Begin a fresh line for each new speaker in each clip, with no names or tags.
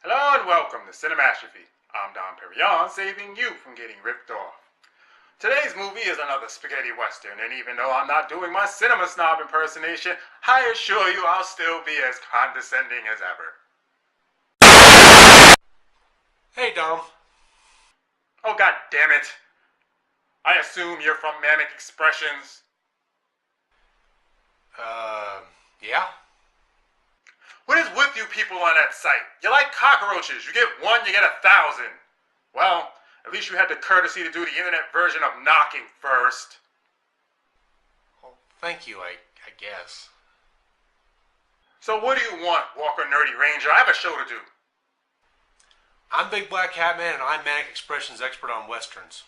Hello and welcome to Cinematrophy. I'm Don Perignon, saving you from getting ripped off. Today's movie is another spaghetti western, and even though I'm not doing my cinema snob impersonation, I assure you I'll still be as condescending as ever.
Hey, Dom.
Oh, god damn it. I assume you're from Manic Expressions.
Yeah?
What is with you people on that site? You like cockroaches. You get one, you get 1,000. Well, at least you had the courtesy to do the internet version of knocking first.
Well, thank you, I guess.
So what do you want, Walker Nerdy Ranger? I have a show to do.
I'm Big Black Hat Man, and I'm Manic Expressions expert on westerns.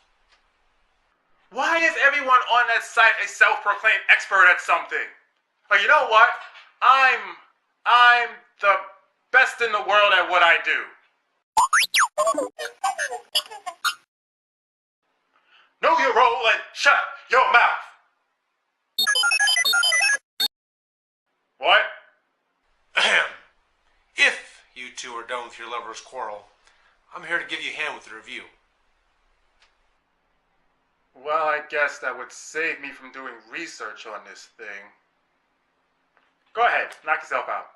Why is everyone on that site a self-proclaimed expert at something? But you know what? I'm the best in the world at what I do. Know your role and shut your mouth. What?
Ahem. If you two are done with your lover's quarrel, I'm here to give you a hand with the review.
Well, I guess that would save me from doing research on this thing. Go ahead, knock yourself out.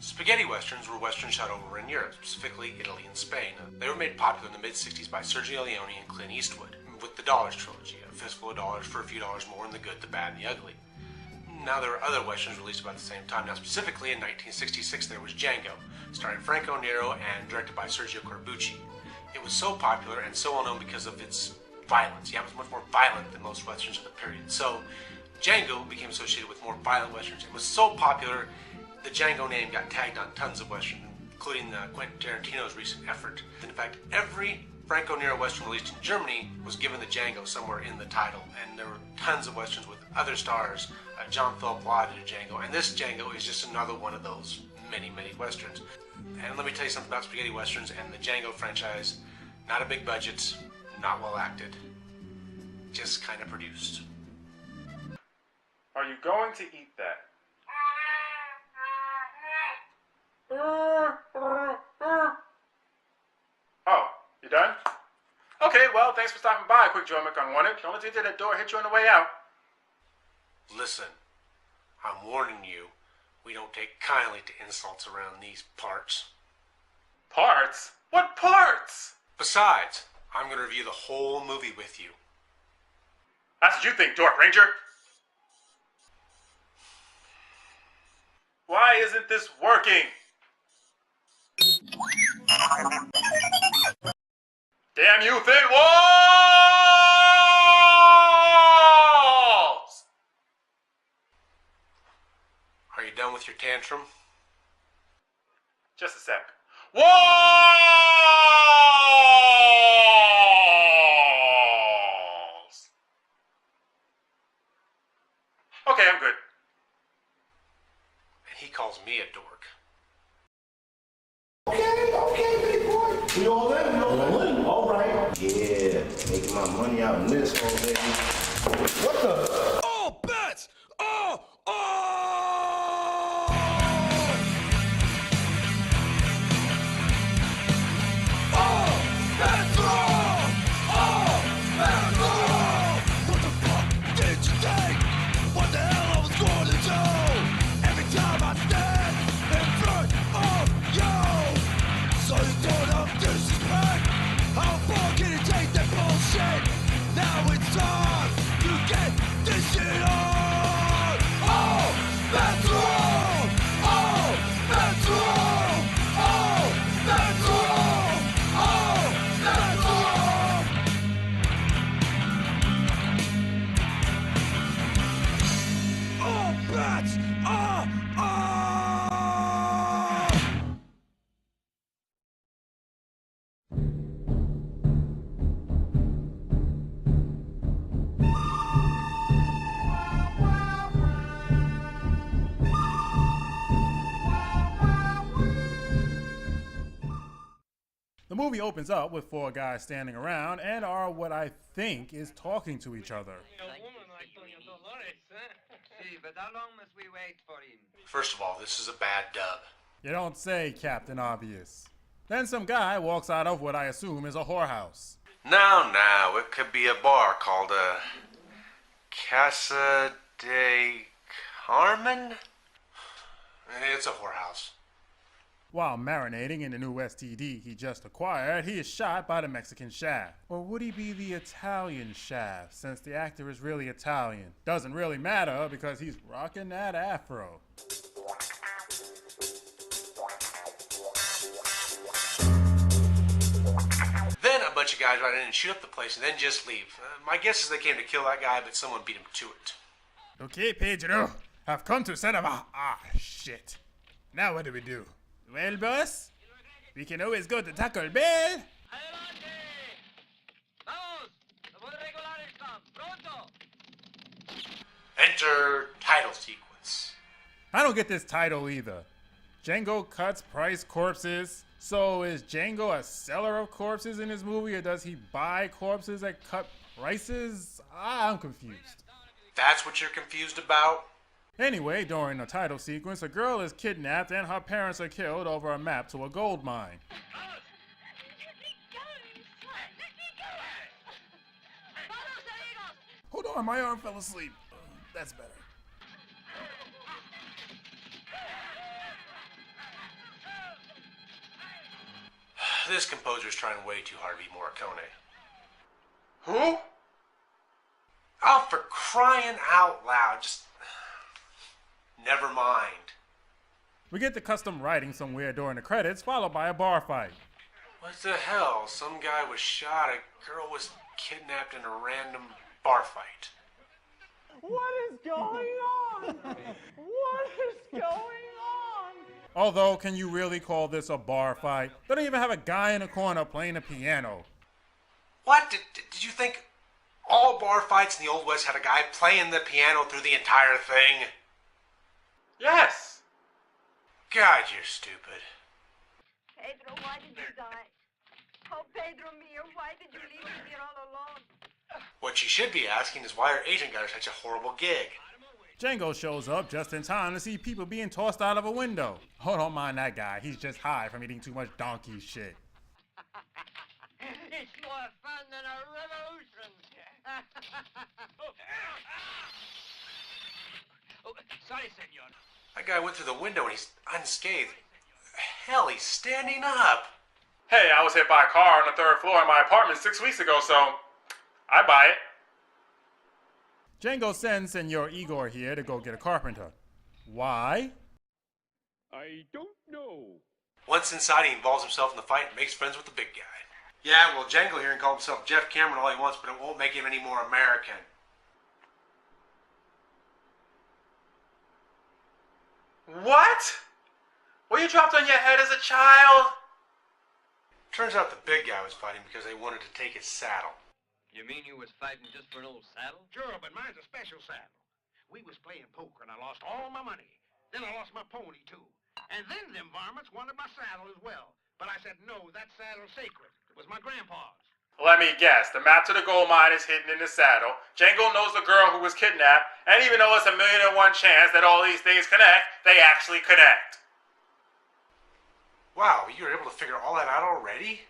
Spaghetti westerns were westerns shot over in Europe, specifically Italy and Spain. They were made popular in the mid-60s by Sergio Leone and Clint Eastwood, with the Dollars trilogy, a fistful of dollars for a few dollars more in the good, the bad, and the ugly. Now there were other westerns released about the same time. Now specifically in 1966 there was Django, starring Franco Nero and directed by Sergio Corbucci. It was so popular and so well known because of its violence. Yeah, it was much more violent than most westerns of the period. So Django became associated with more violent westerns. It was so popular, the Django name got tagged on tons of westerns, including Quentin Tarantino's recent effort. In fact, every Franco Nero western released in Germany was given the Django somewhere in the title, and there were tons of westerns with other stars. John Philip Law did a Django, and this Django is just another one of those many westerns. And let me tell you something about spaghetti westerns and the Django franchise. Not a big budget, not well acted, just kind of produced.
Are you going to eat that? Oh, you done? Okay, well, thanks for stopping by, Quick Joe McUnwanted. Don't let the internet door hit you on the way out.
Listen, I'm warning you, we don't take kindly to insults around these parts.
Parts? What parts?
Besides, I'm going to review the whole movie with you.
That's what you think, Dork Ranger. Why isn't this working? Damn you, thin walls!
Are you done with your tantrum?
Just a sec. Walls! Okay, I'm good.
And he calls me a dork.
Okay, big boy. We all in, all right. Yeah, making my money out in this whole baby. What the?
Oh, bets! Oh! Bets wrong! Bets wrong! What the fuck did you think? What the hell I was going to do? Every time I stand in front of you, so you don't have disrespect. How far can you take that bullshit? Now it's time to get this shit on! Oh! That's wrong! Oh! That's wrong! Oh! That's wrong! Oh! That's wrong! Oh! Bats!
The movie opens up with four guys standing around and are what I think is talking to each other.
Sorry, but how long must we wait for him?
First of all, this is a bad dub.
You don't say, Captain Obvious. Then some guy walks out of what I assume is a whorehouse.
No, it could be a bar called Casa de Carmen? It's a whorehouse.
While marinating in the new STD he just acquired, he is shot by the Mexican Shaft. Or would he be the Italian Shaft, since the actor is really Italian? Doesn't really matter because he's rocking that afro.
Then a bunch of guys ride in and shoot up the place and then just leave. My guess is they came to kill that guy, but someone beat him to it.
Okay, Pedro, I've come to set up a... Ah, shit. Now what do we do? Well, boss, we can always go to Taco Bell.
Adelante! Vamos! The voy regulares come! Pronto!
Enter title sequence.
I don't get this title either. Django cuts price corpses. So is Django a seller of corpses in this movie, or does he buy corpses at cut prices? I'm confused.
That's what you're confused about?
Anyway, during the title sequence, a girl is kidnapped and her parents are killed over a map to a gold mine. Hold on, my arm fell asleep. That's better.
This composer's trying way too hard to be Morricone.
Who?
Oh, for crying out loud, just... Never mind.
We get the custom writing somewhere during the credits, followed by a bar fight.
What the hell? Some guy was shot, a girl was kidnapped in a random bar fight.
What is going on? What is going on?
Although, can you really call this a bar fight? They don't even have a guy in the corner playing a piano.
What? Did you think all bar fights in the Old West had a guy playing the piano through the entire thing?
Yes.
God, you're stupid.
Pedro, why did you die? Oh, Pedro mio, why did you leave me here all alone?
What you should be asking is why our agent got her such a horrible gig.
Django shows up just in time to see people being tossed out of a window. Oh, don't mind that guy. He's just high from eating too much donkey shit.
It's more fun than a revolution! Oh, sorry, senor.
That guy went through the window and he's unscathed. Hell, he's standing up.
Hey, I was hit by a car on the 3rd floor of my apartment 6 weeks ago, so I buy it.
Django sends Senor Igor here to go get a carpenter. Why?
I don't know.
Once inside, he involves himself in the fight and makes friends with the big guy. Yeah, well, Django here can call himself Jeff Cameron all he wants, but it won't make him any more American.
What? Were you dropped on your head as a child?
Turns out the big guy was fighting because they wanted to take his saddle.
You mean you was fighting just for an old saddle?
Sure, but mine's a special saddle. We was playing poker and I lost all my money. Then I lost my pony too. And then them varmints wanted my saddle as well. But I said, no, that saddle's sacred. It was my grandpa's.
Let me guess. The map to the gold mine is hidden in the saddle. Django knows the girl who was kidnapped. And even though it's a 1,000,001 chance that all these things connect, they actually connect.
Wow, you were able to figure all that out already?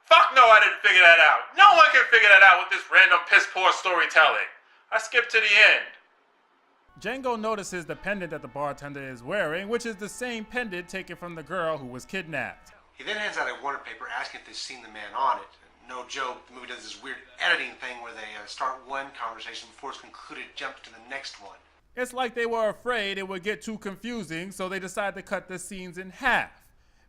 Fuck no, I didn't figure that out. No one can figure that out with this random piss-poor storytelling. I skipped to the end.
Django notices the pendant that the bartender is wearing, which is the same pendant taken from the girl who was kidnapped.
He then hands out a warning paper asking if they've seen the man on it. No joke, the movie does this weird editing thing where they start one conversation before it's concluded, jump to the next one.
It's like they were afraid it would get too confusing, so they decided to cut the scenes in half.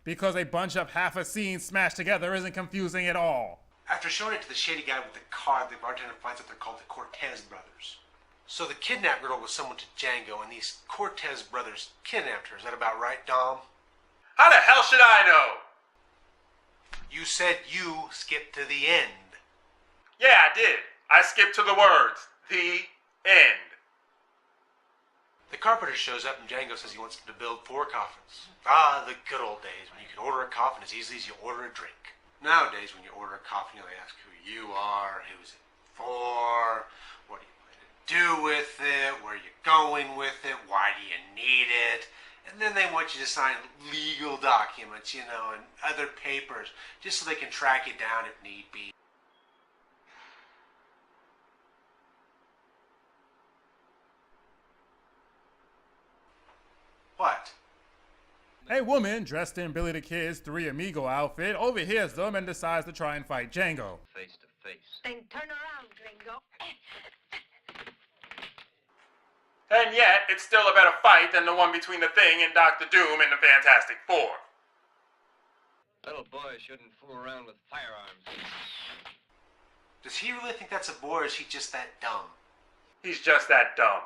Because a bunch of half a scene smashed together isn't confusing at all.
After showing it to the shady guy with the card, the bartender finds out they're called the Cortez brothers. So the kidnapped girl was someone to Django, and these Cortez brothers kidnapped her. Is that about right, Dom?
How the hell should I know?
You said you skipped to the end.
Yeah, I did. I skipped to the words. The end.
The carpenter shows up and Django says he wants to build 4 coffins. Ah, the good old days when you could order a coffin as easily as you order a drink. Nowadays, when you order a coffin, they ask who you are, who's it for, what do you plan to do with it, where you're going with it, why do you need it, and then they want you to sign legal documents, and other papers, just so they can track you down if need be. What?
A woman dressed in Billy the Kid's Three Amigo outfit overhears them and decides to try and fight Django.
Face to face.
Then turn around, Gringo.
And yet, it's still a better fight than the one between the Thing and Dr. Doom and the Fantastic Four.
Little boys shouldn't fool around with firearms.
Does he really think that's a bore, or is he just that dumb?
He's just that dumb.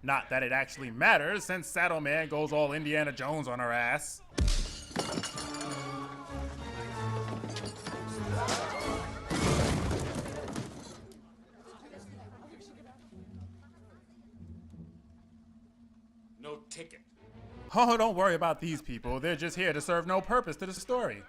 Not that it actually matters, since Saddle Man goes all Indiana Jones on her ass.
No ticket.
Oh, don't worry about these people. They're just here to serve no purpose to the story.